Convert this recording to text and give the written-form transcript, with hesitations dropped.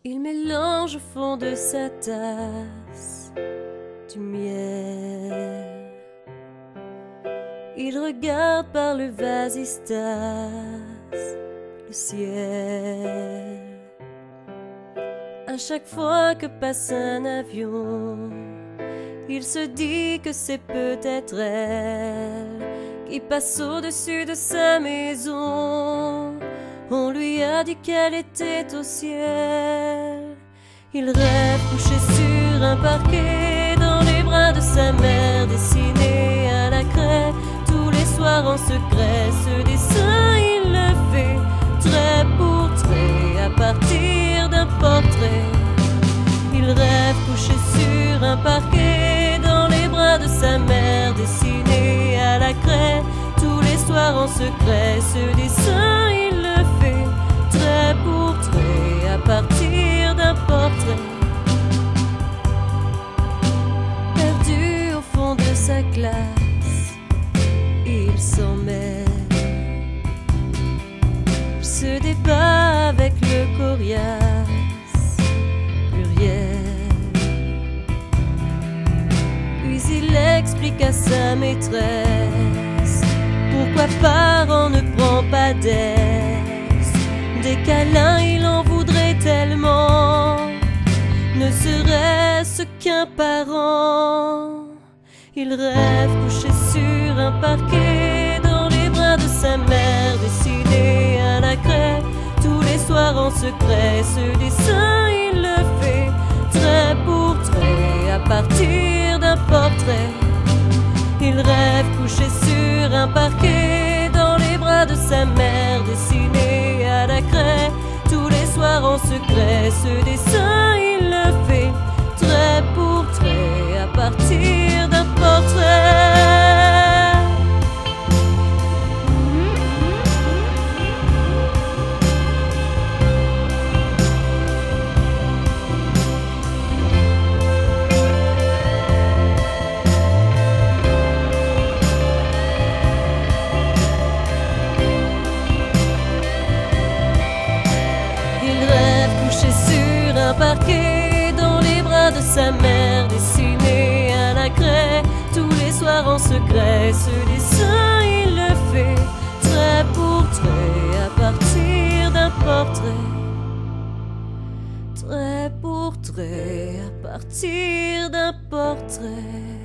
Il mélange au fond de sa tasse du miel. Il regarde par le vasistas le ciel. À chaque fois que passe un avion, il se dit que c'est peut-être elle qui passe au-dessus de sa maison. On lui a dit qu'elle était au ciel. Il rêve couché sur un parquet dans les bras de sa mère, dessiné à la craie tous les soirs en secret. Ce dessin il le fait trait pour trait à partir d'un portrait. Il rêve couché sur un parquet dans les bras de sa mère, dessiné à la craie tous les soirs en secret. Ce dessin il le fait trait pour trait à partir d'un portrait. Perdu au fond de sa classe, il s'en mêle. Il se débat avec le coriace pluriel. Puis il explique à sa maîtresse pourquoi parent ne prend pas d'aise. Des câlins il en voudrait tellement, ne serait-ce qu'un parent. Il rêve couché sur un parquet dans les bras de sa mère, dessiné à la craie tous les soirs en secret. Ce dessin il le fait trait pour trait à partir d'un portrait. Il rêve couché sur un parquet dans les bras de sa mère, dessiné à la craie tous les soirs en secret. Ce dessin il le fait trait pour trait à partir d'un portrait. Parquet dans les bras de sa mère, dessiné à la craie tous les soirs en secret. Ce dessin il le fait trait pour trait à partir d'un portrait. Trait pour trait à partir d'un portrait.